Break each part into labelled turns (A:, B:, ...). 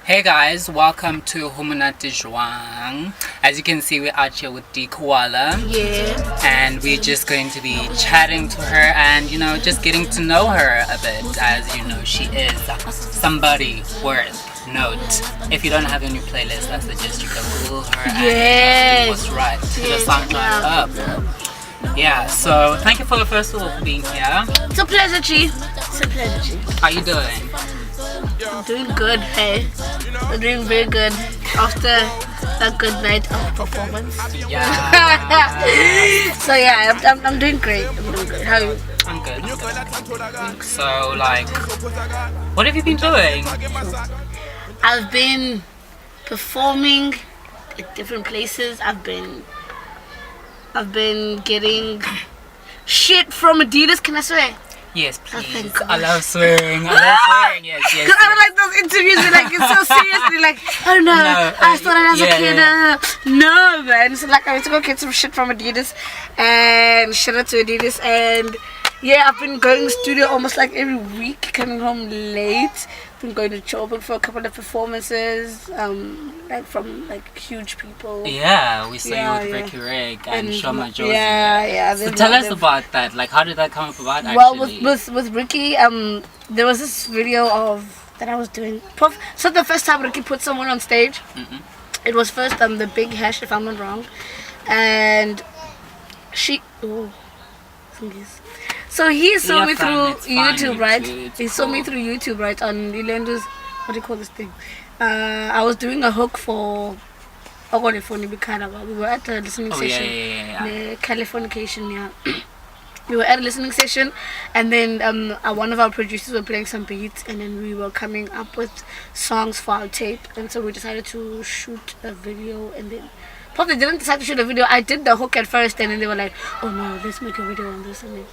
A: Hey guys, welcome to Monate Joang. As you can see, we're out here with Dee Koala.
B: Yeah.
A: And we're just going to be chatting to her and, just getting to know her a bit. As you know, she is somebody worth note. If you don't have a new playlist, I suggest you go Google her and do what's right. Put the SoundCloud up. Yeah, so thank you first of all for being here.
B: It's a pleasure, G. It's a pleasure, G.
A: How you doing?
B: I'm doing good, hey. I'm doing very good after a good night of performance.
A: Yeah.
B: So yeah, I'm doing great. I'm doing good. How are you?
A: I'm good. So like, what have you been doing?
B: I've been performing at different places. I've been getting shit from Adidas. Can I swear?
A: Yes, please.
B: thank
A: I love swearing. Yes.
B: Because I don't like those interviews where like it's so seriously like, oh no, I started as a kid. No, man. So like I went to go get some shit from Adidas, and shout out to Adidas. And yeah, I've been going to the studio almost like every week, coming home late. Been going to Joburg for a couple of performances, like from like huge people.
A: Yeah, we saw you with Ricky Rick and Shoma Josie.
B: Yeah.
A: So tell us about that. Like, how did that come about?
B: Actually? Well, with Ricky, there was this video of that I was doing. So the first time Ricky put someone on stage, it was first the Big Hash, if I'm not wrong, and she. So he saw me through YouTube, right? He saw me through YouTube, right? On Ilendo's, what do you call this thing? I was doing a hook for California. We were at a listening session.
A: Yeah.
B: Californication, yeah. We were at a listening session, and then one of our producers were playing some beats, and then we were coming up with songs for our tape, and so we decided to shoot a video, and then probably didn't decide to shoot a video. I did the hook at first, and then they were like, oh no, let's make a video on this, and then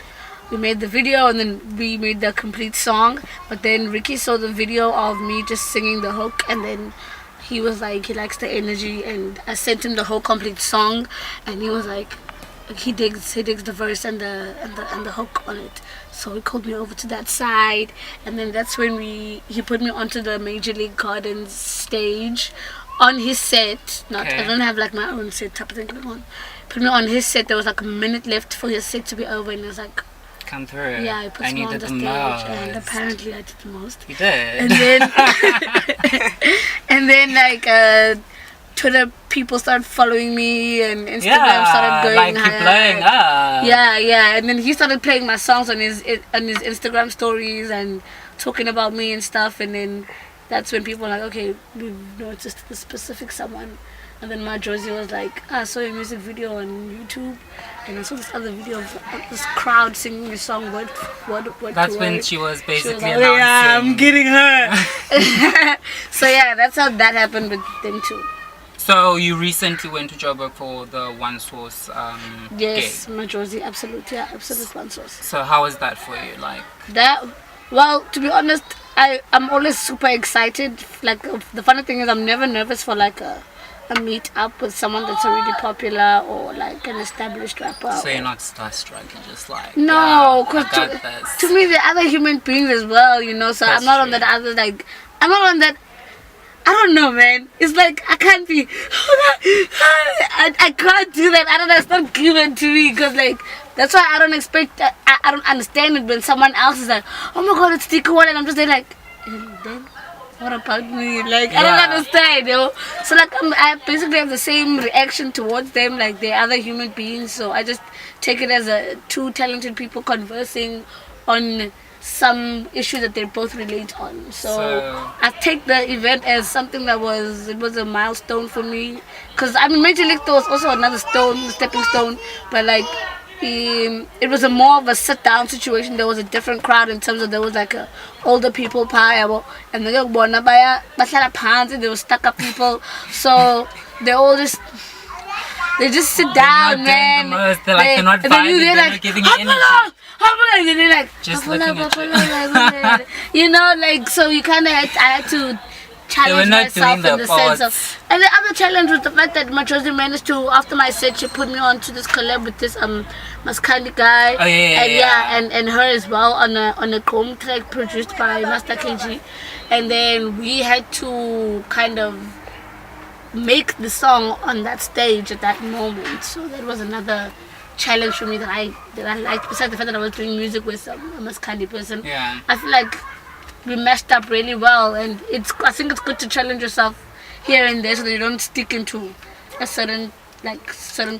B: we made the video, and then we made the complete song. But then Ricky saw the video of me just singing the hook, and then he was like, he likes the energy, and I sent him the whole complete song, and he was like, he digs the verse and the hook on it. So he called me over to that side, and then that's when he put me onto the Major League Gardens stage on his set. I don't have like my own set type of thing going on. Put me on his set. There was like a minute left for his set to be over, and it was like,
A: come through.
B: Yeah, he put me on the stage, and apparently I did the most.
A: You did.
B: And then and then like Twitter people started following me, and Instagram started going
A: like you're blowing up.
B: Yeah, and then he started playing my songs on his Instagram stories and talking about me and stuff, and then that's when people were like, okay, we've noticed the specific someone. And then my Josie was like, I saw your music video on YouTube, and I saw this other video of this crowd singing your song word
A: That's
B: to
A: when
B: word.
A: she was basically
B: like,
A: announcing.
B: yeah, I'm getting her. So yeah, that's how that happened with them too.
A: So you recently went to Joburg for the One Source
B: Yes,
A: gig.
B: my Josie, absolute One Source.
A: So how was that for you? Like
B: that? Well, to be honest, I'm always super excited. Like the funny thing is, I'm never nervous for like a meet up with someone that's already popular or like an established rapper.
A: So you're not starstruck, you're just like,
B: no, because
A: to
B: me they're other human beings as well, so that's I'm not on that other, like, I'm not on that, I don't know, man. It's like I can't be, I can't do that. I don't know, it's not given to me, because like that's why I don't expect, I don't understand it when someone else is like, oh my god, it's Dee Koala, and I'm just there like, and then what about me? Like, I don't understand, So like I basically have the same reaction towards them, like they're other human beings. So I just take it as two talented people conversing on some issue that they both relate on. So I take the event as something that was a milestone for me. Because I mean, Major League was also another stepping stone, but like it was more of a sit down situation. There was a different crowd in terms of there was like a older people pie, and there were stuck up people, so they all just sit down, man.
A: They're not vibing, they're not giving you energy.
B: And then they're like,
A: just looking at
B: you. Like, so you kind of I had to challenge myself in the sense of. And the other challenge was the fact that Machozi managed to, after my set, she put me on to this collab with this Maskandi guy.
A: And
B: her as well on a Chrome track produced by Master KG. and then we had to kind of make the song on that stage at that moment. So that was another challenge for me that I liked. Besides the fact that I was doing music with a Maskandi person,
A: Yeah.
B: I feel like we meshed up really well, and I think it's good to challenge yourself here and there so that you don't stick into a certain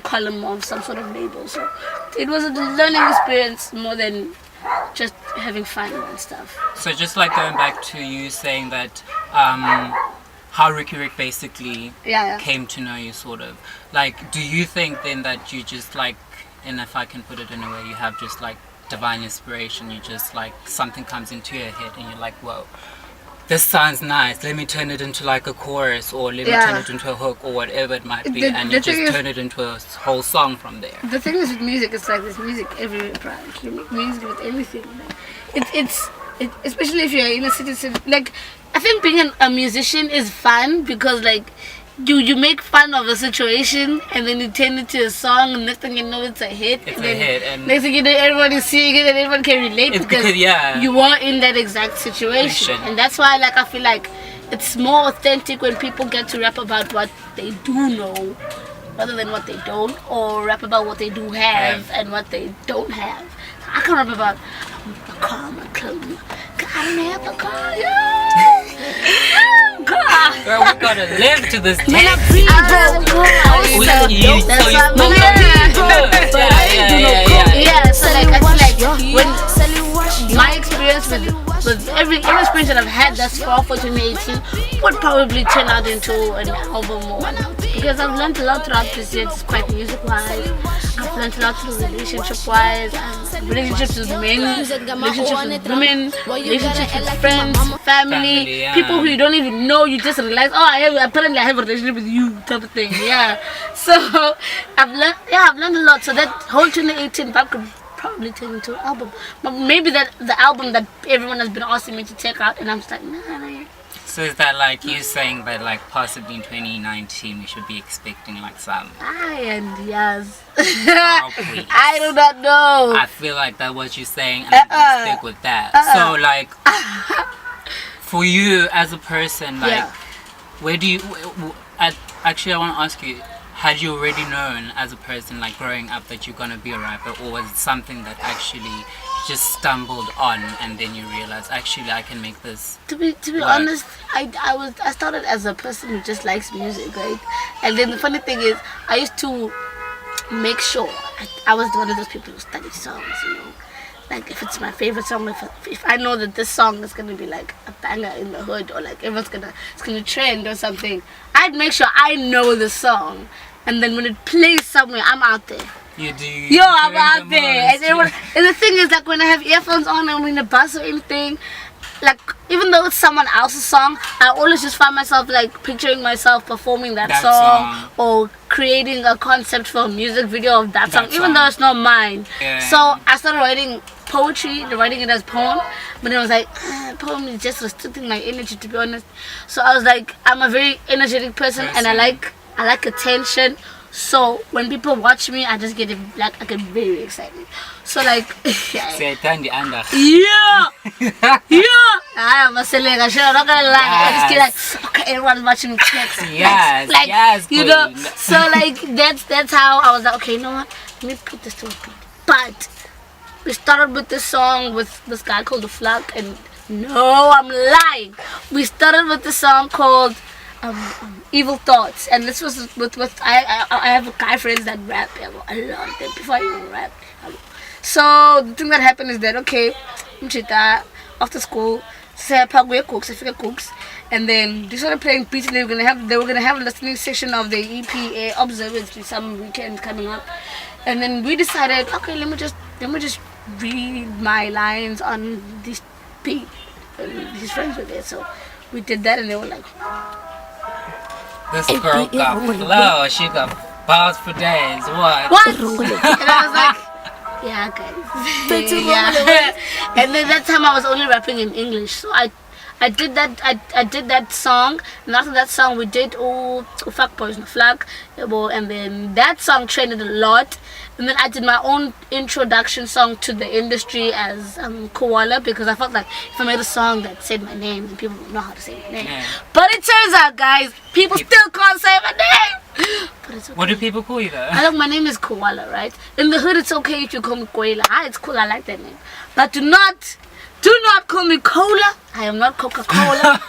B: column or some sort of label. So it was a learning experience more than just having fun and stuff.
A: So just like going back to you saying that how Ricky Rick basically came to know you, sort of. Like, do you think then that you just like, and if I can put it in a way, you have just like divine inspiration, you just like something comes into your head and you're like, whoa, this sounds nice, let me turn it into like a chorus, or let me turn it into a hook, or whatever it might be, and you just turn it into a whole song from there.
B: The thing is with music, it's like there's music everywhere, bro. Like, you make music with everything. Like, it's especially if you're in a city, like, I think being a musician is fun because like you make fun of a situation and then you turn it to a song, and next thing you know it's a hit.
A: And
B: next thing you know everybody's seeing it and everyone can relate because you are in that exact situation. And that's why like I feel like it's more authentic when people get to rap about what they do know rather than what they don't, or rap about what they do have and what they don't have. I can rap about a car, my clothes. I don't have a car,
A: girl, we gotta live to this day.
B: Man, I breathe, so like I feel like when my experience with every experience that I've had thus far for 2018 would probably turn out into an album or whatnot, because I've learned a lot throughout this year. It's quite music wise. I've learned a lot through relationship wise, relationships with men, relationships with women, relationships with friends, family, people who you don't even know. You just realize, apparently I have a relationship with you, type of thing. Yeah. So I've learned a lot. So that whole 2018 vibe could probably turn into an album, but maybe that the album that everyone has been asking me to check out, and I'm just like, nah.
A: So is that like you saying that like possibly in 2019 we should be expecting like some?
B: Yes.
A: Oh, please.
B: I do not know.
A: I feel like that's what you're saying, and I'm gonna stick with that. So like, for you as a person, like, where do you? Actually, I want to ask you. Had you already known as a person, like growing up, that you're gonna be a rapper, or was it something that actually just stumbled on and then you realized actually I can make this?
B: To be honest, I started as a person who just likes music, right? And then the funny thing is, I used to make sure I was one of those people who study songs, you know. Like if it's my favorite song, if I know that this song is gonna be like a banger in the hood, or like it's gonna trend or something, I'd make sure I know the song. And then when it plays somewhere, I'm out there.
A: You do.
B: I'm out there. And the thing is, like when I have earphones on and I'm in a bus or anything, like even though it's someone else's song, I always just find myself like picturing myself performing that song or creating a concept for a music video of that song, even though it's not mine.
A: Yeah.
B: So I started writing poetry, writing it as poem, but then I was like, poem is just restricting my energy, to be honest. So I was like, I'm a very energetic person. And I like attention. So when people watch me, I just get I get very excited. So like, I am a select. I'm not gonna lie. I just get like, okay, everyone's watching me. You know. So like that's how I was like, okay, you know what? Let me put this to a beat. But we started with this song with this guy called The Flug, and no, I'm lying. We started with the song called Evil Thoughts, and this was with I have guy friends that rap a lot before I even rap. So the thing that happened is that after school, cooks, and then they started playing beats, and they were gonna have a listening session of the EPA Observatory some weekend coming up, and then we decided, okay, let me just read my lines on this beat, and his friends were there, so we did that, and they were like,
A: this girl got flow, she got bars for days, what?
B: And I was like, yeah, guys. Yeah. And then that time I was only rapping in English, so I I did that. I did that song, and after that song, we did Fuck Boys No Flag, and then that song trended a lot. And then I did my own introduction song to the industry as Koala, because I felt like if I made a song that said my name, then people would know how to say my name.
A: Yeah.
B: But it turns out, guys, people still can't say my name. But it's okay.
A: What do people call you though?
B: My name is Koala, right? In the hood, it's okay if you call me Koala. It's cool. I like that name. But do not call me Cola. I am not Coca-Cola.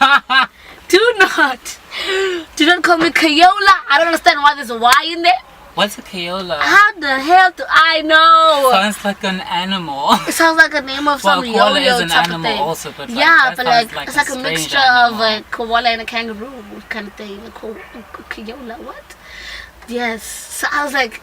B: do not call me Khanyelitsha. I don't understand why there's a Y in there.
A: What's a Khanyelitsha?
B: How the hell do I know?
A: Sounds like an animal.
B: It sounds like a name of some
A: koala
B: yo-yo
A: is an
B: type
A: animal
B: of thing.
A: also, but
B: yeah, but like
A: like
B: it's like a mixture of a koala and a kangaroo kind of thing. A Khanyelitsha, what? Yes. So I was like,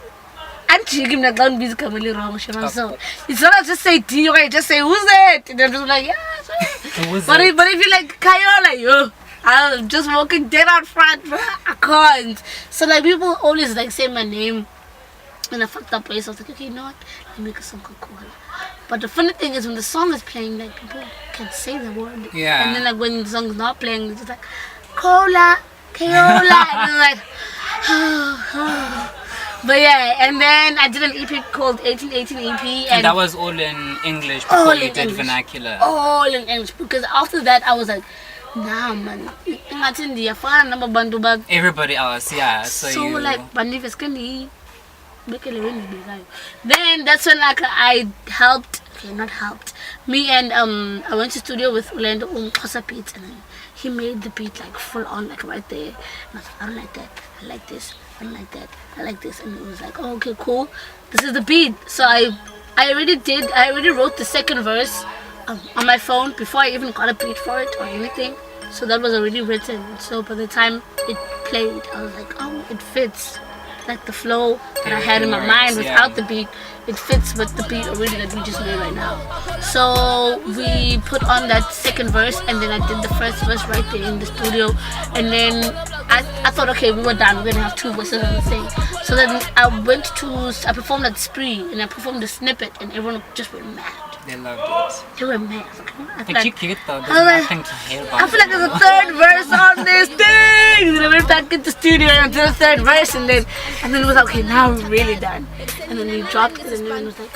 B: Auntie, give me that music really wrong. So it's not just say D, okay? Just say who's it? And I'm just like, yeah, sure. But if you like Khanyelitsha, yo. I'm just walking dead out front, bro. I can't. So like people always like say my name in a fucked up way. So I was like, okay, you know what? Let me make a song called Koala. But the funny thing is when the song is playing, like people can say the word.
A: Yeah.
B: And then like when the song is not playing, it's just like Koala, Koala, and I'm like, but yeah. And then I did an EP called 1818 EP, and
A: that was all in English before you did vernacular.
B: All in English, because after that I was like, nah man,
A: everybody else, yeah. So you...
B: like then that's when like I helped. Okay, not helped. Me and I went to studio with Orlando Kosa Beats, and he made the beat like full on, like right there. And I was like, I don't like that. I like this. I don't like that. I like this. And it was like, oh, okay, cool. This is the beat. So I already wrote the second verse on my phone before I even got a beat for it or anything. So that was already written. So by the time it played, I was like, oh, it fits. Like the flow that I had in my mind without the beat, it fits with the beat already that we just made right now. So we put on that second verse, and then I did the first verse right there in the studio. And then I thought, okay, we were done. We're gonna have two verses on the thing. So then I performed at Spree, and I performed the snippet, and everyone just went mad.
A: They loved it.
B: They were mad. I feel
A: like, cute though. There's nothing to hear about.
B: I feel like there's a third verse on this thing. Then I went back into the studio and did the third verse, and then it was like, okay, now we're really done. And then we dropped it, and then it was like,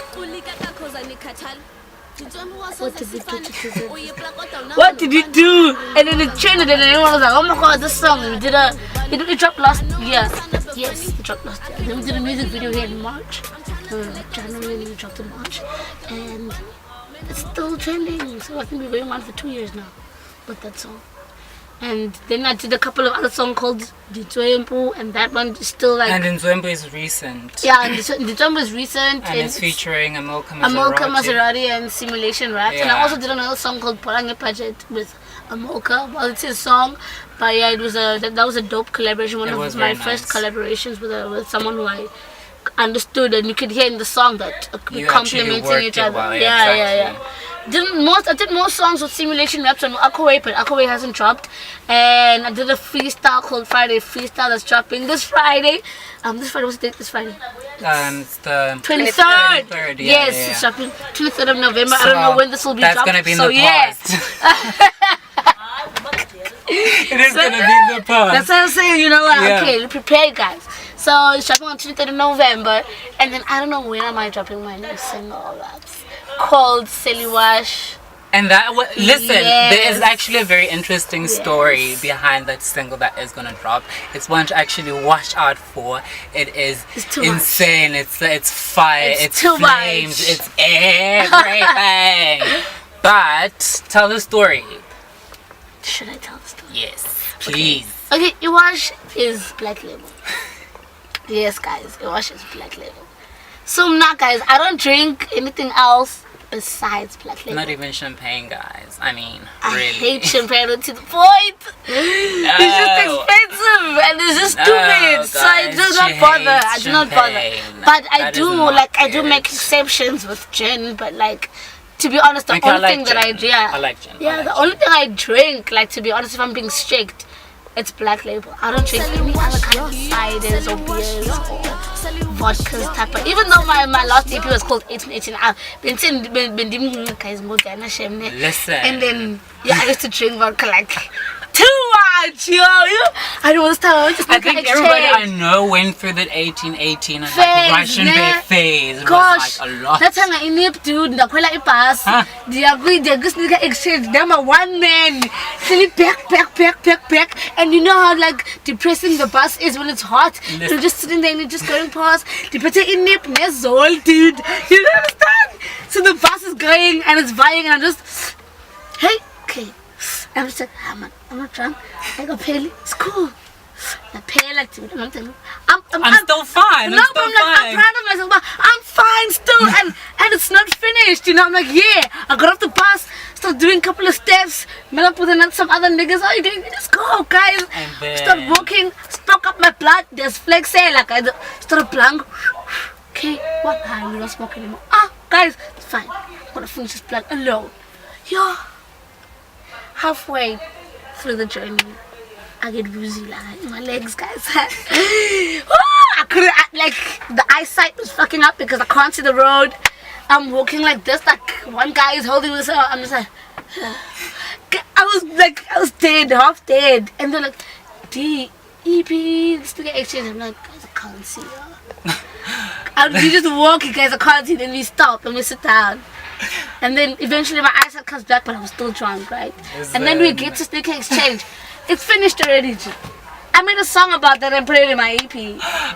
B: what did you do? And then it changed, and then everyone was like, oh my god, this song. It dropped last year. Yes, it dropped last year. And then we did a music video here in March. January, and we dropped in March. And it's still trending. So I think we're going on for 2 years now with that song. And then I did a couple of other songs called Nzwempu, and that one is still like...
A: And Nzwempu is recent.
B: Yeah, and Nzwempu is recent.
A: And it's featuring Amilcar
B: Maserati and Simulation Rats.
A: Yeah.
B: And I also did another song called Parange Paget with Amilcar. Well, it's his song, but yeah, that was a dope collaboration. One of my first collaborations with someone who I understood, and you could hear in the song that we're complementing each other.
A: Well,
B: yeah. I did more songs with Simulation Raps on Akaway, but Akaway hasn't dropped. And I did a freestyle called Friday Freestyle that's dropping this Friday. What's the date this Friday?
A: It's the
B: 23rd.
A: 23rd,
B: yes, it's dropping 23rd of November. So I don't know when this will be
A: that's
B: dropped.
A: Gonna be in the past. It is gonna be in the past.
B: That's what I'm saying, you know what? Okay, prepare guys. So it's dropping on 23rd of November, and then I don't know when am I dropping my new single that's called Seliwash.
A: And listen, there is actually a very interesting story behind that single that is gonna drop. It's one to actually watch out for. It is insane. It's fire. It's flames.
B: Much.
A: It's everything. But tell the story.
B: Should I tell the story?
A: Yes, please.
B: Okay, Iwash is Black Label. Yes, guys, Iwash is Black Label. So now, guys, I don't drink anything else besides Black Label.
A: Not even champagne, guys. I mean,
B: I
A: really.
B: hate champagne to the point.
A: No.
B: It's just expensive and it's just stupid. So I do not bother. I do not bother. But I do make exceptions with gin. But like, to be honest, the only thing that I
A: like gin.
B: the only thing I drink, like to be honest, if I'm being strict, it's Black Label. I don't drink any other kind of ciders or beers or vodkas type of. Even though my last EP was called 1818, I've been saying guys more than a shame.
A: Listen.
B: And then I used to drink vodka like too much, yo. I don't understand.
A: I think everybody I know went through that 1818 and like Russian beer phase. It
B: Gosh,
A: was like a lot.
B: that's how I nip, dude. Ndakwela ibus. They exchange. Them a one man. Silly back. And you know how like depressing the bus is when it's hot. You're just sitting there and you're just going past. They put it in nip, all, dude. You understand? So the bus is going and it's vying, and I'm just, hey, okay. I'm just like, man, I'm not drunk. I got pale. It's cool. I pale like dude. I'm
A: still fine.
B: No, but I'm like, I'm proud of myself. But I'm fine still, and it's not finished. You know, I'm like, yeah. I got off the bus, started doing a couple of steps, met up with some other niggas. Oh, you doing? Let's go, guys. Start walking, spoke up my blood. There's flex there, like I started blank. Okay, what? We don't smoke anymore. Guys, it's fine. I'm gonna finish this blunt alone. Yo. Halfway through the journey, I get woozy like in my legs, guys. I couldn't, like the eyesight was fucking up because I can't see the road. I'm walking like this, like one guy is holding this out. I'm just like, I was dead, half dead, and they're like, D, EP, let's do the exchange. I'm like, guys, I can't see you. We just walk, guys, I can't see. Then we stop and we sit down. And then eventually my eyesight comes back, but I was still drunk, right? And then we get to Sneaker Exchange. It's finished already. I made a song about that and put it in my EP.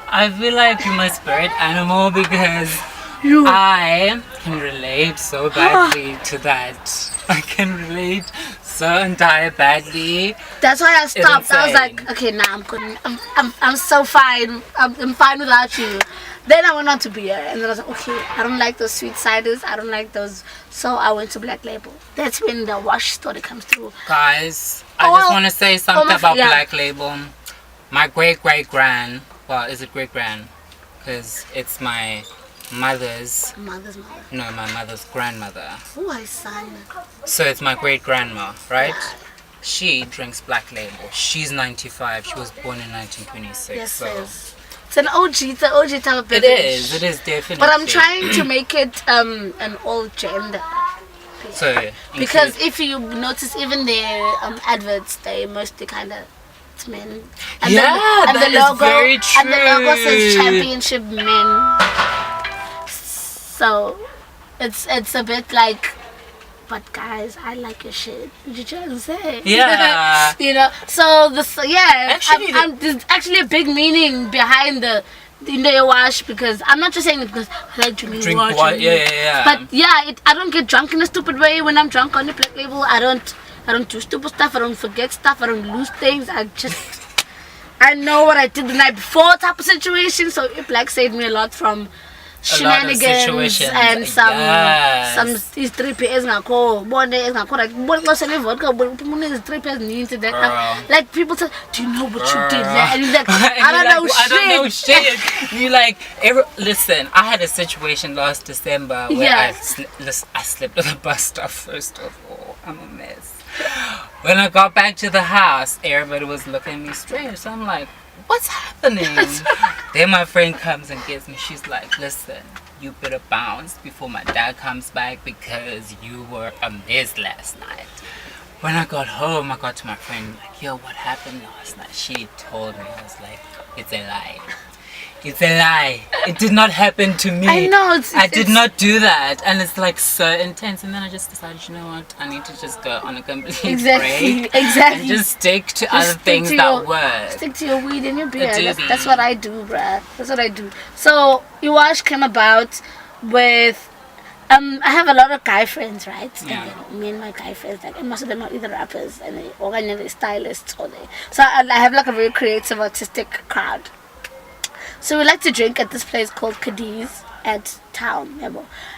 A: I feel like you're my spirit animal because I can relate so badly to that. I can relate so entire badly.
B: That's why I stopped. I was like, okay, nah, I'm good. I'm so fine. I'm fine without you. Then I went on to beer, and then I was like, okay, I don't like those sweet ciders. I don't like those. So I went to Black Label. That's when the wash story comes through.
A: Guys, I just want to say something about Black Label. My great-great-grand, well, is it great-grand? Because it's my mother's mother. No, my mother's grandmother.
B: Oh, I sang.
A: So it's my great-grandma, right? She drinks Black Label. She's 95. She was born in 1926.
B: Yes,
A: so.
B: yes. It's an OG type of beverage.
A: It is definitely.
B: But I'm trying to make it an all gender.
A: So
B: because if you notice, even their adverts, they mostly kind of it's men. And the logo,
A: very true.
B: And the logo says championship men. So it's a bit like, but guys, I like your shit. What you trying to say?
A: Yeah.
B: You know. So this,
A: Actually,
B: there's actually a big meaning behind the wash, because I'm not just saying it because I like drinking water.
A: Yeah.
B: But I don't get drunk in a stupid way when I'm drunk on the Black Label. I don't do stupid stuff. I don't forget stuff. I don't lose things. I know what I did the night before type of situation. So Black saved me a lot from shenanigans and some these 3 pairs ngakho one day ngakho like what was any vodka but is 3 pairs into that like people say, do you know what you did there? And you're like, I don't know shit.
A: You like listen, I had a situation last December where I slept at the bus stop. First of all, I'm a mess. When I got back to the house, everybody was looking at me strange, so I'm like, what's happening? Then my friend comes and gets me. She's like, listen, you better bounce before my dad comes back because you were a mess last night. When I got home, I got to my friend like, yo, what happened last night? She told me. I was like, it's a lie. It's a lie. It did not happen to me.
B: I know.
A: I did not do that. And it's like so intense. And then I just decided, you know what? I need to just go on a complete break.
B: Exactly.
A: And just stick to other things that work.
B: Stick to your weed and your beer. That's what I do, bruh. That's what I do. So, Iwash came about with... I have a lot of guy friends, right?
A: Yeah.
B: And me and my guy friends, like, and most of them are either rappers and they're stylists or they... So I have like a very creative, artistic crowd. So we like to drink at this place called Cadiz at town.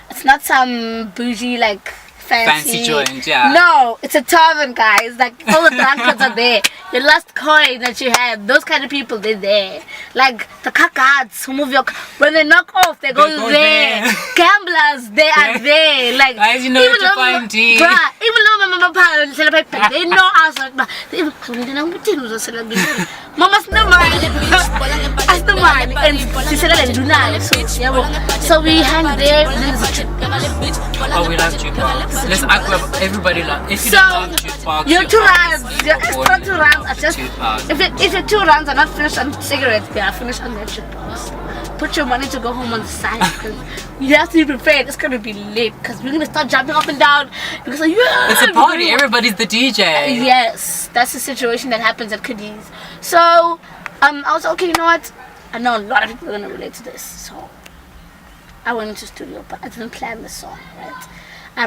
B: It's not some bougie like fancy
A: joint, yeah.
B: No, it's a tavern, guys. Like all the drunkards are there. Your last coin that you had, those kind of people, they're there. Like the kakards who move your when they knock off, they go there. Gamblers, they are there. Like
A: guys, you know what to find Dee.
B: Even though my parents celebrate, they know us. Like, Mama's no mind. As the mind, and so we hang there.
A: Oh, we love jukebox. Let's act like everybody loves. If you don't love jukebox,
B: your 2 rounds, your extra 2 rounds are just.
A: Jukebox.
B: If your 2 rounds are not finished on cigarettes, they are finished on that jukebox. Put your money to go home on the side because you have to be prepared. It's gonna be lit because we're gonna start jumping up and down because
A: it's a party. Everybody's the DJ.
B: Yes, that's the situation that happens at Cadiz. So I was okay. You know what? I know a lot of people are gonna relate to this. So I went into studio, but I didn't plan the song. Right? I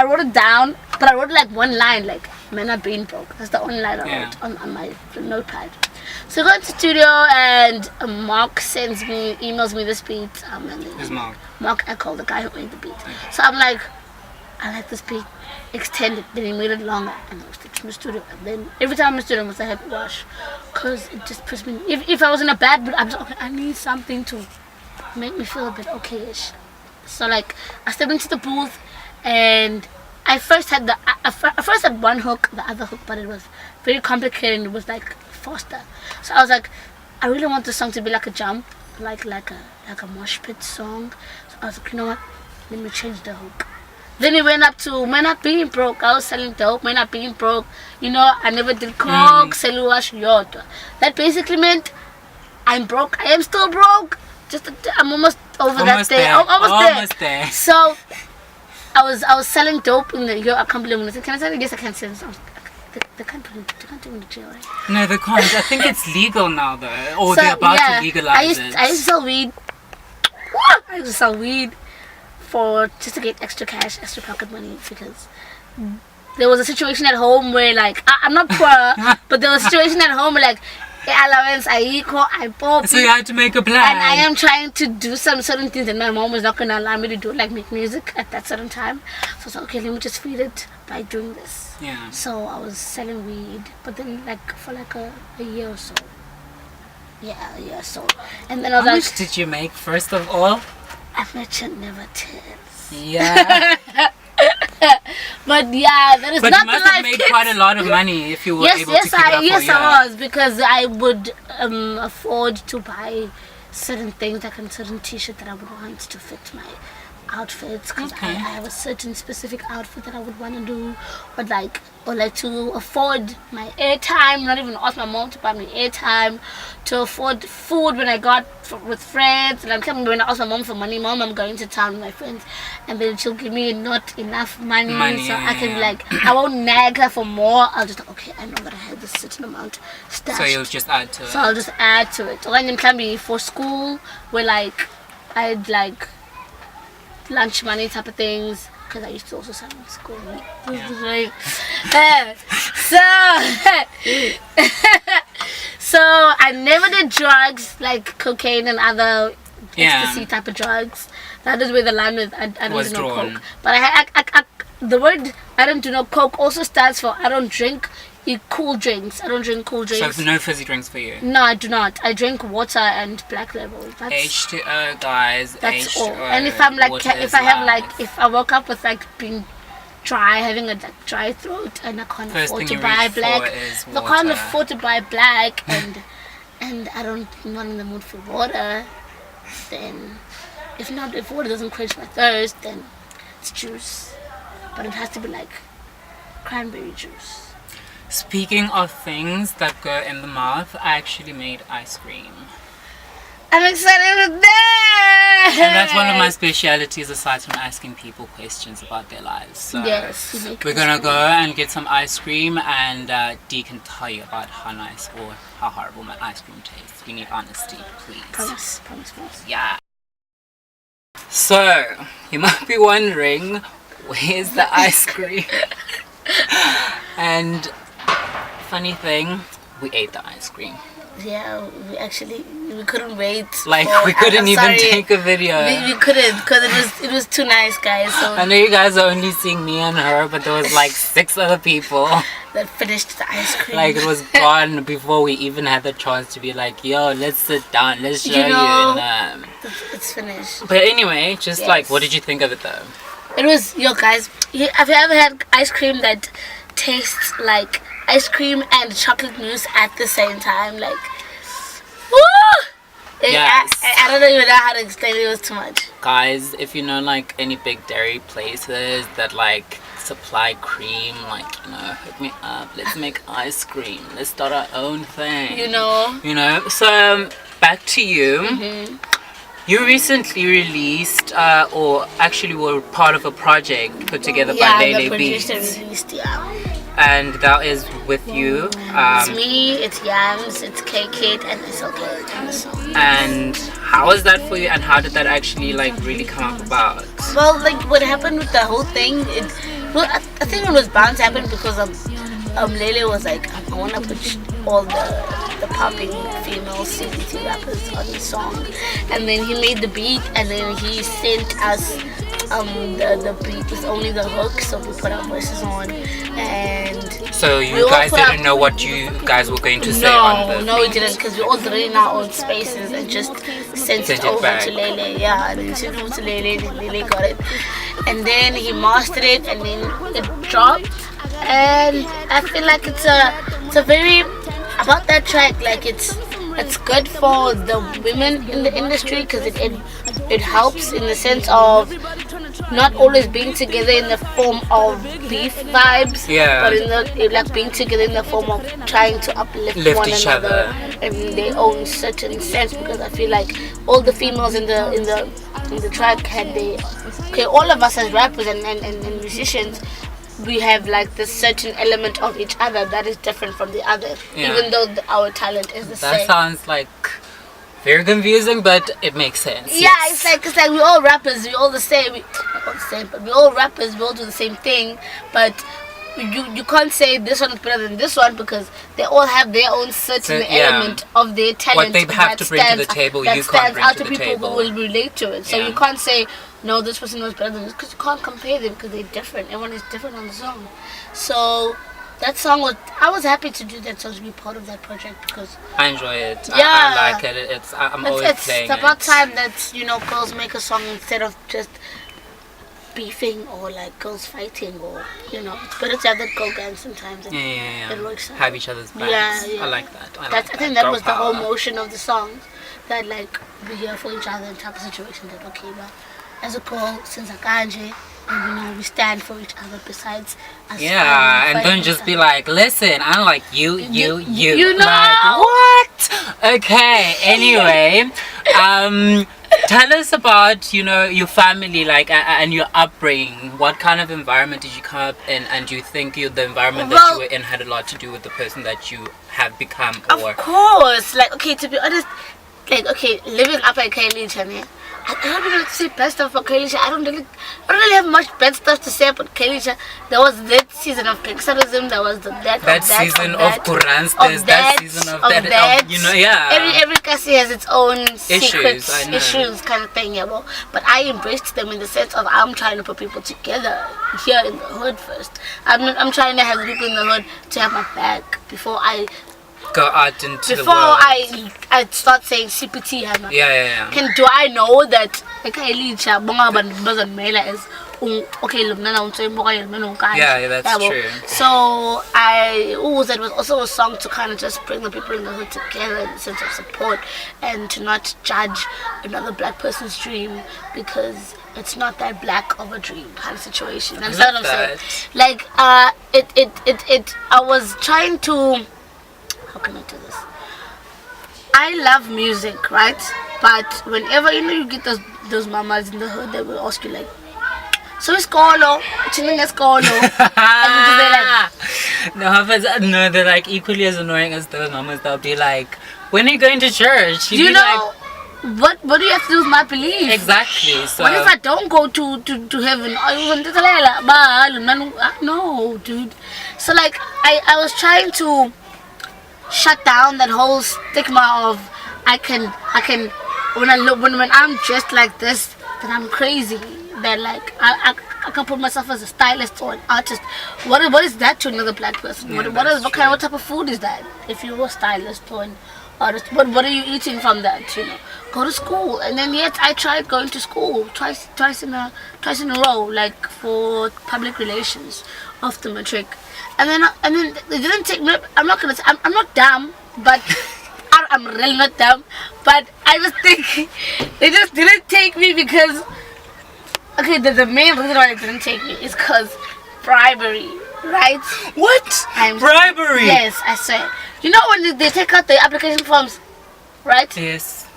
B: wrote it down, but I wrote like one line, like "Man, not being broke." That's the only line I wrote on my notepad. So I go into studio and Mark emails me this beat.
A: Who's Mark?
B: Mark Echo, the guy who made the beat. So I'm like, I like this beat. Extend it. Then he made it longer, and I was in the studio. And then every time I'm in the studio, I must have a wash, cause it just puts me. If I was in a bad mood, I'm just okay. I need something to make me feel a bit okay-ish. So like, I stepped into the booth, and I first had one hook, the other hook, but it was very complicated. And it was like faster. So I was like, I really want the song to be like a jump, like a mosh pit song. So I was like, you know what? Let me change the hook. Then it went up to "Man Not Being Broke." I was selling dope, "Man Not Being Broke." You know, I never did coke, seluash yoto. That basically meant I'm broke. I am still broke. I'm almost over that thing. Almost there. So I was selling dope in the I can't believe it. Can I say it? Yes, I can say it. They can't do it in the jail, right?
A: No, they can't. I think it's legal now, though. Or they're about to legalize it.
B: I used to sell weed. I used to sell weed just to get extra cash, extra pocket money, because there was a situation at home where, like, I'm not poor, but there was a situation at home where, like, allowance, I pop.
A: So you had to make a plan.
B: And I am trying to do some certain things that my mom was not going to allow me to do, like make music at that certain time. So I was like, okay, let me just feed it by doing this.
A: Yeah.
B: So I was selling weed, but then like for like a year or so. Yeah, a year or so. And then I was
A: How
B: like,
A: much did you make first of all?
B: I mentioned never tells.
A: Yeah.
B: But yeah, that is
A: but
B: not
A: you must
B: the
A: have
B: life
A: made
B: kids.
A: Quite a lot of money if you were able to keep it up for a year.
B: I was, because I would afford to buy certain things, like a certain t-shirt that I would want to fit my outfits, because I have a certain specific outfit that I would want to do, or like to afford my airtime, not even ask my mom to buy me airtime, to afford food when I got with friends. And I'm coming when I ask my mom for money, "Mom, I'm going to town with my friends," and then she'll give me not enough money so I can be like, I won't nag her for more. I'll just okay, I know that I have this certain amount stashed,
A: so you'll just add to it.
B: So I'll just add to it. Or then it can be for school, where like I'd like lunch money type of things, because I used to also sell in school. Yeah. So I never did drugs like cocaine and other ecstasy type of drugs. That is where the line with I don't do no coke. But the word I don't do no coke also stands for I don't drink cool drinks. I don't drink cool drinks. So
A: no fizzy drinks for you?
B: No, I do not. I drink water and Black Label. That's
A: H2O, guys.
B: That's
A: H2O.
B: all. And if I'm like, if I woke up with like being dry, having a dry throat, and I can't afford to buy black, I can't afford to buy black, and I'm not in the mood for water, then if water doesn't quench my thirst, then it's juice. But it has to be like cranberry juice.
A: Speaking of things that go in the mouth, I actually made ice cream.
B: I'm excited for that!
A: And that's one of my specialities aside from asking people questions about their lives. So
B: yes,
A: we're gonna go and get some ice cream, and Dee can tell you about how nice or how horrible my ice cream tastes. We need honesty, please.
B: Promise.
A: Yeah. So, you might be wondering, where's the ice cream? And funny thing, we ate the ice cream.
B: Yeah, we couldn't wait.
A: Like
B: for,
A: we couldn't
B: I'm
A: even
B: sorry.
A: take a video.
B: We couldn't because it was too nice, guys. So
A: I know you guys are only seeing me and her, but there was like 6 other people.
B: that finished the ice cream.
A: Like it was gone before we even had the chance to be like, yo, let's sit down, let's show you. And,
B: it's finished.
A: but anyway, just like, what did you think of it though?
B: It was, guys, have you ever had ice cream that tastes like ice cream and chocolate mousse at the same time? Like, woo!
A: Yes.
B: I don't even know how to explain it. It was too much.
A: Guys, if you know like any big dairy places that like supply cream, like, you know, hook me up, let's make ice cream, let's start our own thing.
B: You know.
A: So back to you. You recently released, or actually were part of a project put together by Lele
B: the
A: Beats.
B: producer released,
A: And that is with you.
B: It's me, it's Yams, it's K-Kid, and SLK on the song.
A: And how was that for you? And how did that actually like really come up about?
B: Well, like what happened with the whole thing, I think it was bound to happen because Lele was like, I want to put all the popping female CBT rappers on the song, and then he made the beat, and then he sent us the beat with only the hook, so we put our voices on, and
A: so you guys didn't know what you guys were going to say on the
B: No, we didn't, because we all did it in our own spaces and just sent it over
A: back
B: to Lele. Yeah, and then sent it over to Lele, and Lele got it, and then he mastered it, and then it dropped. And I feel like it's a very, about that track, like it's good for the women in the industry, because it helps in the sense of not always being together in the form of beef vibes, but in like being together in the form of trying to uplift one another in their own certain sense. Because I feel like all the females in the track had all of us as rappers and musicians, we have like this certain element of each other that is different from the other, even though our talent is the same.
A: That sounds like very confusing, but it makes sense.
B: Yeah, it's like we're all rappers, we're all the same. Not all the same, but we're all rappers, we all do the same thing. But you can't say this one is better than this one, because they all have their own certain element of their talent.
A: What they have to bring to the table, you can't bring to the table.
B: People who will relate to it. So you can't say, no, this person was better than this, because you can't compare them, because they're different. Everyone is different on the song. So that song I was happy to do that song, to be part of that project, because
A: I enjoy it. I like it. I'm always playing it.
B: It's about time that, girls make a song instead of just beefing or like girls fighting, or it's better to have that girl gang sometimes. And it works out.
A: Have each other's backs. I like that. I
B: think that was the whole motion of the song, that like we're here for each other in type of situation. That okay, but as a girl, since Akanje, and we stand for each other besides us.
A: Yeah, and don't just be like, listen, I like you.
B: You know
A: like, what? Okay, anyway, tell us about your family, like, and your upbringing. What kind of environment did you come up in, and do you think the environment that you were in had a lot to do with the person that you have become?
B: Of course, like, okay, to be honest, like, okay, living up at Khanyelitsha, I don't really say bad stuff for Khanyelitsha. I don't really have much bad stuff to say about Khanyelitsha. There was that season of gangsterism. There was that
A: season of Quranstas, that season of that.
B: Every kasi has its own secrets, issues kind of thing, But I embraced them in the sense of I'm trying to put people together here in the hood first. I'm trying to have people in the hood to have my back before I
A: go out into the world.
B: I start saying CPT has my back. Do I know that Khanyelitsha bonga abantu bazonimela as okay,
A: that's true.
B: So that was also a song to kind of just bring the people in the hood together in a sense of support, and to not judge another black person's dream because it's not that black of a dream kind of situation. That's what I'm saying. Like I was trying to, how can I do this? I love music, right? But whenever you get those mamas in the hood, they will ask you like, so it's Kolo, chilling as Kolo.
A: No, they're like equally as annoying as those mamas. They'll be like, when are you going to church?
B: Do you know what do you have to do with my belief?
A: Exactly. So
B: what if I don't go to heaven? No, dude. So like I was trying to shut down that whole stigma of I can when I'm dressed like this, then I'm crazy. That like I can put myself as a stylist or an artist. What is that to another black person?
A: Yeah,
B: what type of food is that? If you're a stylist or an artist, what are you eating from that? You know, go to school. And then yet I tried going to school twice in a row, like for public relations after matric. And then they didn't take me. I'm not dumb, but I'm really not dumb. But I just think they just didn't take me because. Okay, the main reason why they didn't take me is because bribery, right?
A: What? Bribery?
B: Yes, I swear. You know when they take out the application forms, right?
A: Yes.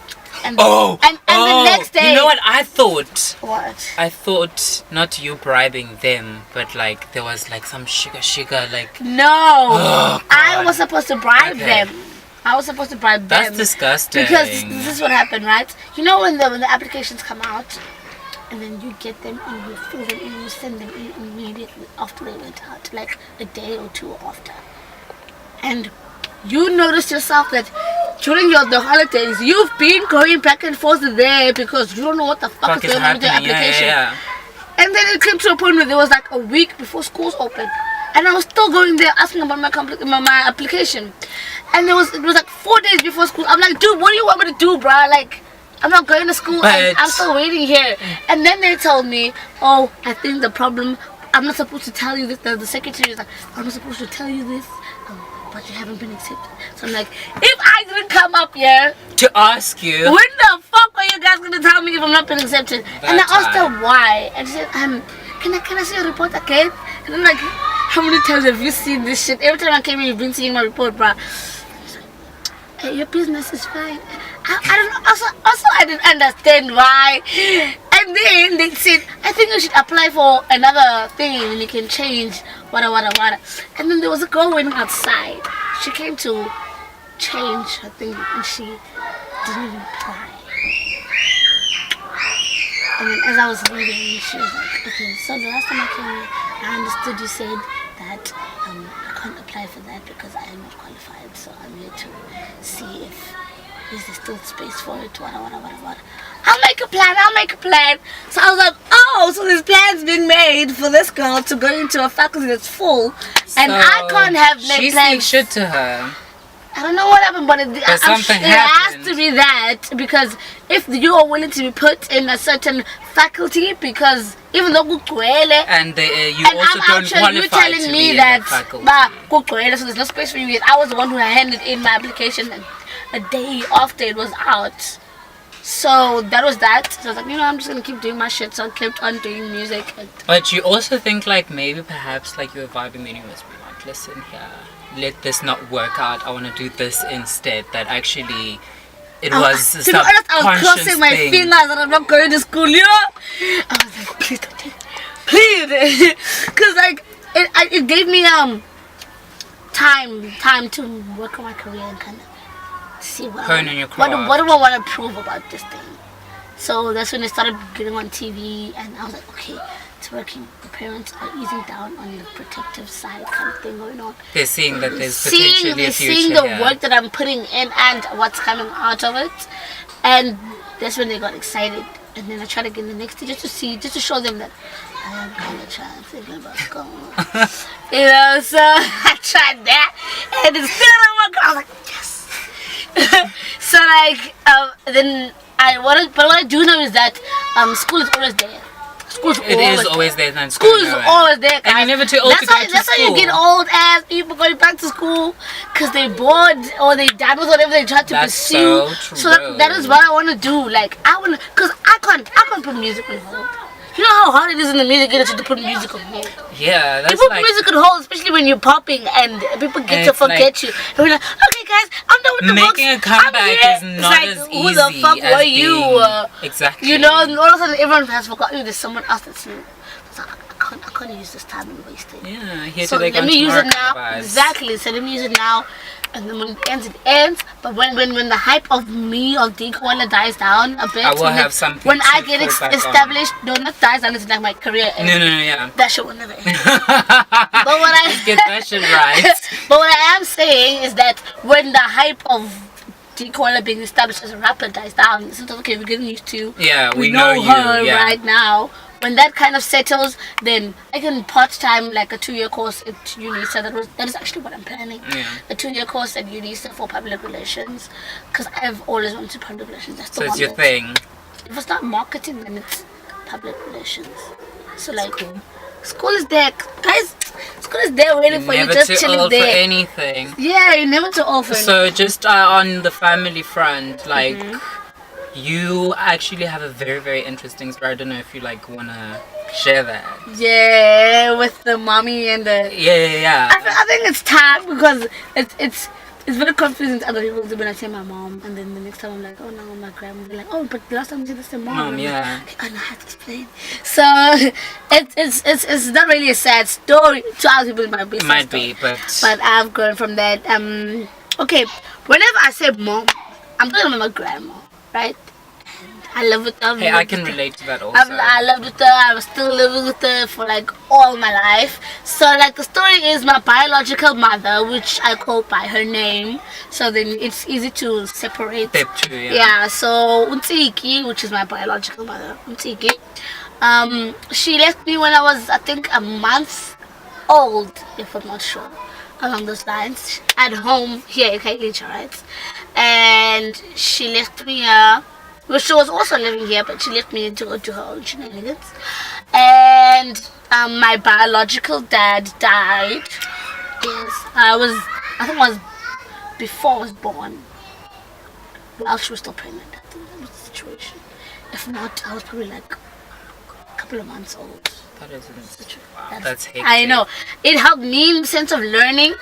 B: And the next day.
A: You know what I thought?
B: What?
A: I thought not you bribing them, but like there was like some sugar like.
B: No, I was supposed to bribe them. I was supposed to bribe them.
A: That's disgusting.
B: Because this is what happened, right? You know when the applications come out. And then you get them and you fill them in, you send them in immediately after they went out, like a day or two after. And you notice yourself that during the holidays, you've been going back and forth there because you don't know what the fuck is going on with your application.
A: Yeah.
B: And then it came to a point where there was like a week before schools opened. And I was still going there asking about my application. And it was like 4 days before school. I'm like, dude, what do you want me to do, bruh? Like, I'm not going to school and I'm still waiting here. And then they told me, oh, I think the problem, I'm not supposed to tell you this. The secretary is like, I'm not supposed to tell you this, but you haven't been accepted. So I'm like, if I didn't come up here
A: to ask you,
B: when the fuck are you guys going to tell me if I'm not been accepted? And I asked her why. And she said, can I see your report again? And I'm like, how many times have you seen this shit? Every time I came here, you've been seeing my report, bruh. Your business is fine. I don't know. Also, I didn't understand why. And then they said, I think you should apply for another thing and you can change, wada. And then there was a girl waiting outside. She came to change her thing and she didn't even apply. And then as I was leaving, she was like, okay, so the last time I came here, I understood you said that I can't apply for that because I am not qualified. So I'm here to see if is there still space for it, wada. I'll make a plan. So I was like, oh, so there's plans being made for this girl to go into a faculty that's full, and
A: so
B: I can't have no
A: she's
B: plans.
A: saying shit to her.
B: I don't know what happened, but it has to be that, because if you are willing to be put in a certain faculty, because even though
A: and you also don't qualify
B: you're telling
A: to
B: me
A: be
B: that
A: in faculty.
B: so there's no space for you yet. I was the one who handed in my application a day after it was out. So that was that. So I was like, I'm just gonna keep doing my shit. So I kept on doing music.
A: But you also think like maybe perhaps like you were vibing the universe, be like, listen here, let this not work out. I want to do this instead. That actually it was
B: to be honest, I was crossing my fingers that I'm not going to school. I was like, please don't take it. Please, because like it gave me time to work on my career and kind of see what do I want to prove about this thing. So that's when I started getting on TV, and I was like, okay, it's working. The parents are easing down on the protective side kind of thing going on.
A: They're seeing that there's potentially a future.
B: Seeing the work that I'm putting in and what's coming out of it, and that's when they got excited. And then I tried again the next day just to show them that I am kind of thinking about school. So I tried that, and it still didn't work. I was like, yes. So like then but what I do know is that school is always there. It
A: is always there.
B: School is always there, guys.
A: And you're never too old to go to school.
B: That's why you get old ass people going back to school because they're bored or they're done with whatever they try to pursue. So that is what I want to do. Like because I can't put music on hold. You know how hard it is in the music industry to put music on hold.
A: Yeah, that's
B: you put music on hold, especially when you're popping and people get to forget you. And we're like, okay, guys, I'm done with the books.
A: Making a comeback is not as easy.
B: Who the fuck were you?
A: Exactly.
B: And all of a sudden everyone has forgotten you. There's someone else that's new. So I can't use this time and waste it.
A: Yeah, here
B: so
A: today,
B: let me use it now.
A: Vibes.
B: Exactly. So let me use it now And then when it ends. But when the hype of Dee Koala dies down a bit,
A: I will have something.
B: When I get
A: fall back on.
B: established, no, not dies down. It's like my career ends.
A: No, yeah.
B: That shit will never end. But what I
A: Get that shit right.
B: But what I am saying is that when the hype of Dee Koala being established as a rapper dies down, it's not okay. We're getting used to.
A: Yeah, we
B: know
A: you,
B: her
A: yeah.
B: right now. When that kind of settles, then I can part-time like a 2-year course at UNISA. That is actually what I'm planning.
A: Yeah.
B: A 2-year course at UNISA for public relations, because I've always wanted public relations. That's the
A: So
B: one
A: it's your
B: that-
A: thing.
B: If it's not marketing, then it's public relations. So like, school is there, guys. School is there waiting for you,
A: Never
B: just
A: too
B: chilling
A: old for
B: there.
A: anything.
B: Yeah, you're never too often.
A: So just on the family front, like you actually have a very, very interesting story. I don't know if you like wanna share that.
B: Yeah, with the mommy and the.
A: Yeah.
B: I think it's time because it's very confusing to other people when I say my mom, and then the next time I'm like, oh no, my grandma. They're like, oh, but the last time you said that's your mom.
A: Mom, yeah.
B: Like, I know how to explain. So it's not really a sad story to other people. It might be. A
A: It
B: sad
A: might
B: story.
A: be, but
B: I've grown from that. Okay, whenever I say mom, I'm talking about my grandma, right? I live with her.
A: hey, I can relate to that also.
B: I lived with her. I was still living with her for like all my life. So like the story is my biological mother, which I call by her name. So then it's easy to separate.
A: Step 2, yeah.
B: Yeah. So Untiki, which is my biological mother, Untiki, she left me when I was, I think, a month old, if I'm not sure, along those lines, at home here in Khanyelitsha, right? And she left me here. Well, she was also living here, but she left me to go to her own shenanigans. And my biological dad died. Yes, I think it was before I was born. While she was still pregnant. I think that was the situation. If not, I was probably like a couple of months old.
A: That isn't. Wow, that's hectic.
B: I know. It helped me in the sense of learning.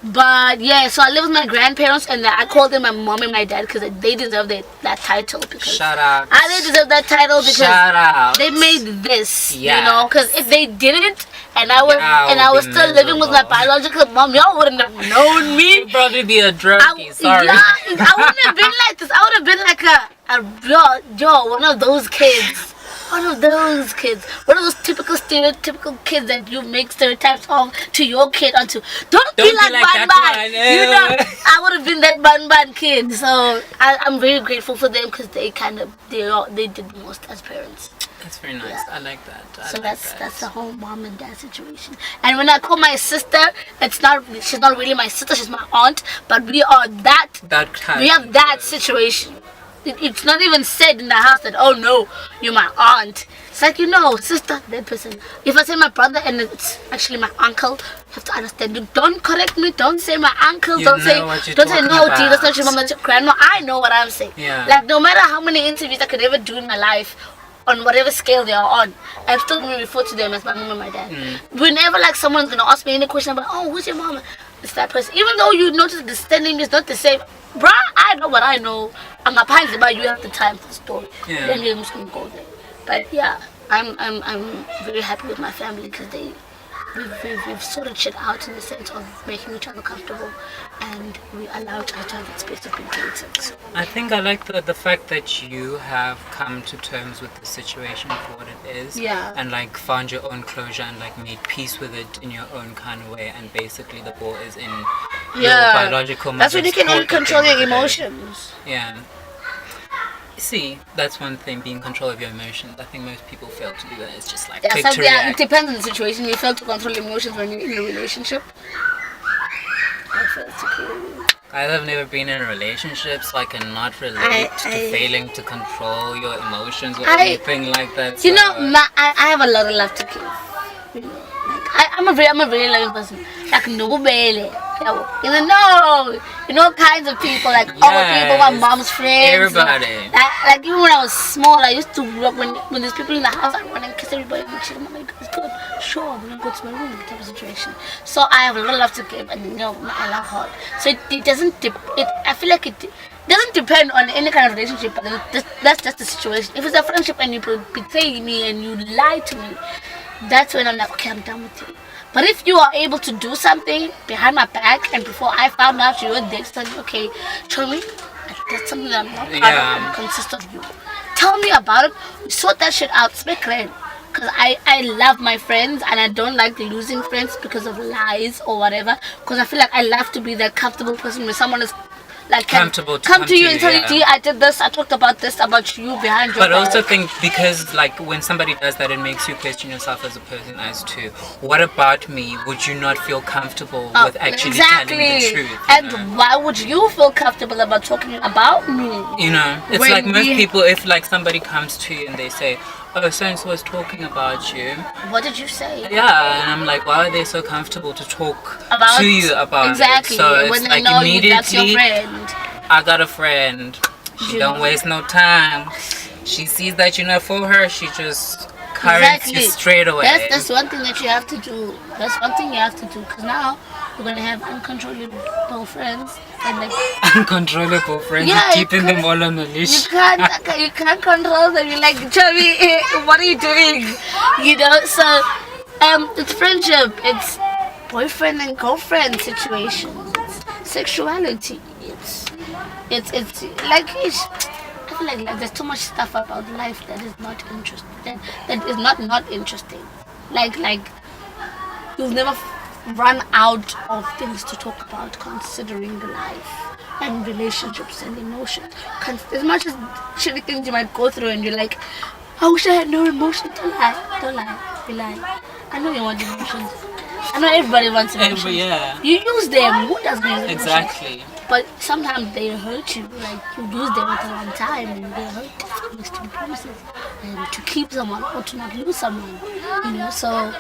B: But yeah, so I live with my grandparents, and I call them my mom and my dad because they deserve that title. Because
A: Shut up.
B: I they deserve that title because
A: Shut up.
B: they made this,
A: Yes.
B: you know. Because if they didn't, and I was
A: be
B: still living with my
A: miserable.
B: biological mom, y'all wouldn't have known me.
A: You'd probably be a druggie, sorry.
B: Yeah, I wouldn't have been like this. I would have been like one of those kids. One of those kids. One of those typical stereotypical kids that you make stereotypes of to your kid onto. Don't be like Ban Ban. You know, I would have been that Ban Ban kid. So I'm very grateful for them because they did the most as parents.
A: That's very nice.
B: Yeah.
A: I like that.
B: So that's the whole mom and dad situation. And when I call my sister, she's not really my sister, she's my aunt, but we are that we have that situation. It's not even said in the house that, oh no, you're my aunt. It's like, sister, that person. If I say my brother and it's actually my uncle, you have to understand. You don't correct me. Don't say my uncle. Don't say no, Dee, that's not your mom, that's your grandma. I know what I'm saying.
A: Yeah.
B: Like no matter how many interviews I could ever do in my life, on whatever scale they are on, I'm still going to refer to them as my mom and my dad. Whenever like someone's going to ask me any question about, oh, who's your mom? It's that person. Even though you notice the standing is not the same, bruh, I know what I know. I'm apparently about you have the time for the story.
A: Yeah.
B: Then you're just going to go there. But yeah, I'm very happy with my family because we've sorted shit out in the sense of making each other comfortable, and we allow each other to have that space to be creative. So.
A: I think I like the fact that you have come to terms with the situation for what it is.
B: Yeah.
A: And like found your own closure and like made peace with it in your own kind of way. And basically the ball is in your biological mother's
B: That's when you can only
A: court at the
B: control
A: end
B: your
A: of the day.
B: emotions.
A: Yeah. See, that's one thing, being in control of your emotions. I think most people fail to do that. It's just like quick to
B: It
A: react.
B: depends on the situation. You fail to control emotions when you're in a relationship. I fail to.
A: I have never been in a relationship, so I cannot relate to failing to control your emotions or anything like that. So.
B: I have a lot of love to give. I'm a very loving person. Like nobody. Kinds of people, like other people, my mom's friends.
A: Everybody.
B: Like even when I was small, I used to when there's people in the house, I run and kiss everybody. I'm like, oh my God, it's good. Sure, I'm gonna go to my room, type of situation. So I have a lot of love to give, and I love hard. So it doesn't. I feel like it doesn't depend on any kind of relationship, but that's just the situation. If it's a friendship and you betray me and you lie to me, that's when I'm like, okay, I'm done with you. But if you are able to do something behind my back, and before I found out you were there, so okay, show me. That's something that I'm not proud of and consists of you. Tell me about it. We sort that shit out. Speak clear. Because I love my friends and I don't like losing friends because of lies or whatever. Because I feel like I love to be that comfortable person when someone is like
A: comfortable to
B: come to you and tell you, Dee, I did this, I talked about this about you behind your back.
A: But also think, because like when somebody does that, it makes you question yourself as a person as to, what about me would you not feel comfortable with actually telling the truth?
B: And why would you feel comfortable about talking about me?
A: You know, it's when like most people, if like somebody comes to you and they say, oh, so-and-so was talking about you.
B: What did you say?
A: Yeah, and I'm like, why are they so comfortable to talk to you about
B: exactly.
A: it? So it's
B: when they
A: like
B: know
A: immediately,
B: that's your friend.
A: I got a friend. She don't waste no time. She sees that you're not for her, she just currents you straight away.
B: That's one thing that you have to do. That's one thing you have to do. Because now you're going to have uncontrollable friends. And like,
A: uncontrollable friends, keeping them all on the leash.
B: You can't control them. You're like, Chavi, what are you doing? You know, so it's friendship. It's boyfriend and girlfriend situations. It's sexuality. It's like, I feel like there's too much stuff about life that is not interesting. That is not interesting. Like you'll never run out of things to talk about considering life and relationships and emotions. As much as shitty things you might go through and you're like, I wish I had no emotion. Don't lie, be lying. I know you want emotions. I know everybody wants emotions. You use them. Who doesn't use emotions?
A: Exactly.
B: But sometimes they hurt you. Like you lose them at the wrong time and they hurt. It makes to be promises and to keep someone or to not lose someone. You know, so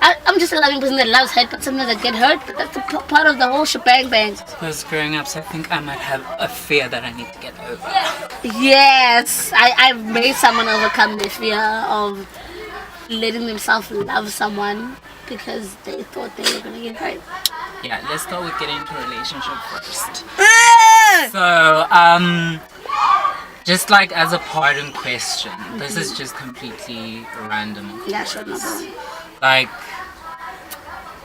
B: I'm just a loving person that loves hurt, but sometimes I get hurt. But that's part of the whole shebang bang.
A: Because growing up, so I think I might have a fear that I need to get over.
B: Yes, I've made someone overcome the fear of letting themselves love someone because they thought they were gonna get hurt.
A: Yeah, let's start with getting into a relationship first. So, just like as a pardon question, this is just completely random.
B: Yeah, sure, no problem.
A: Like,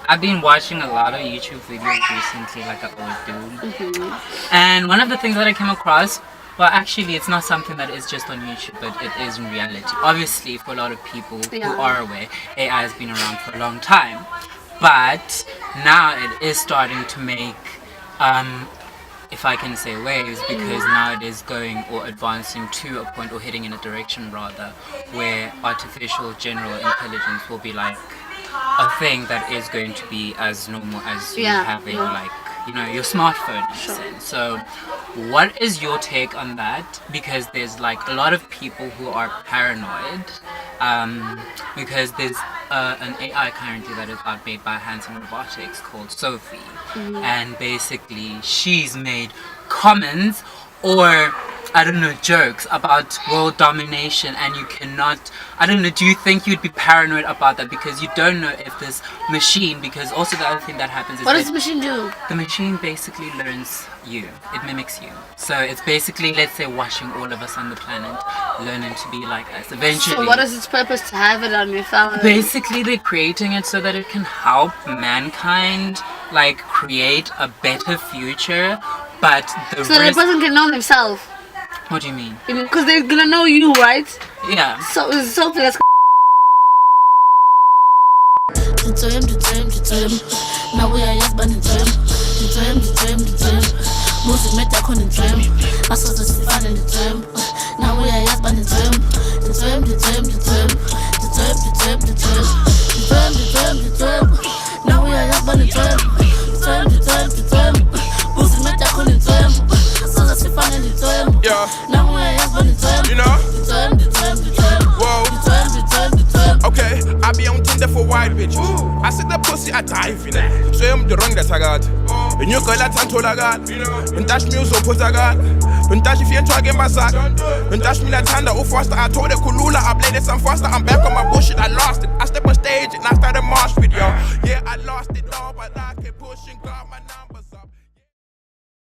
A: I've been watching a lot of YouTube videos recently, like I always do. And one of the things that I came across, well, actually, it's not something that is just on YouTube, but it is in reality. Obviously, for a lot of people who are aware, AI has been around for a long time. But now it is starting to make, if I can say waves, because now it is going or advancing to a point, or heading in a direction rather, where artificial general intelligence will be like a thing that is going to be as normal as you having like, you know, your smartphone in a sense. So what is your take on that? Because there's like a lot of people who are paranoid, because there's an AI currently that is out made by Hanson Robotics called Sophie, and basically she's made comments or I don't know, jokes about world domination, and you cannot, I don't know, do you think you'd be paranoid about that because you don't know if this machine, because also the other thing that happens is
B: what does the machine do?
A: The machine basically learns you, it mimics you. So it's basically, let's say, washing all of us on the planet, learning to be like us eventually.
B: So what is its purpose to have it on your phone?
A: Basically they're creating it so that it can help mankind like create a better future, but the
B: so the person can know themselves.
A: What do you mean?
B: Because they're gonna know you, right?
A: Yeah.
B: So it's something that's now we are yes but in time. Music made that con in time. I saw this fun in the time. Now we are yes but in time. Now we are yes but in time. Music made that con in time.
C: Yeah.
B: Now we're having the time.
C: You know? Whoa. Okay, I be on Tinder for white bitches. I see the pussy, I dive in it. So I'm the wrong that I got. And you call that Tanto I got. And touch me so put I got. And touch if you ain't trying my sack. And touch me that Tanda or faster. I told the Kulula, I played it some faster. I'm back on my bullshit, I lost it. I step on stage and I started march with y'all. Yeah, I lost it all, but I kept pushing, got my number.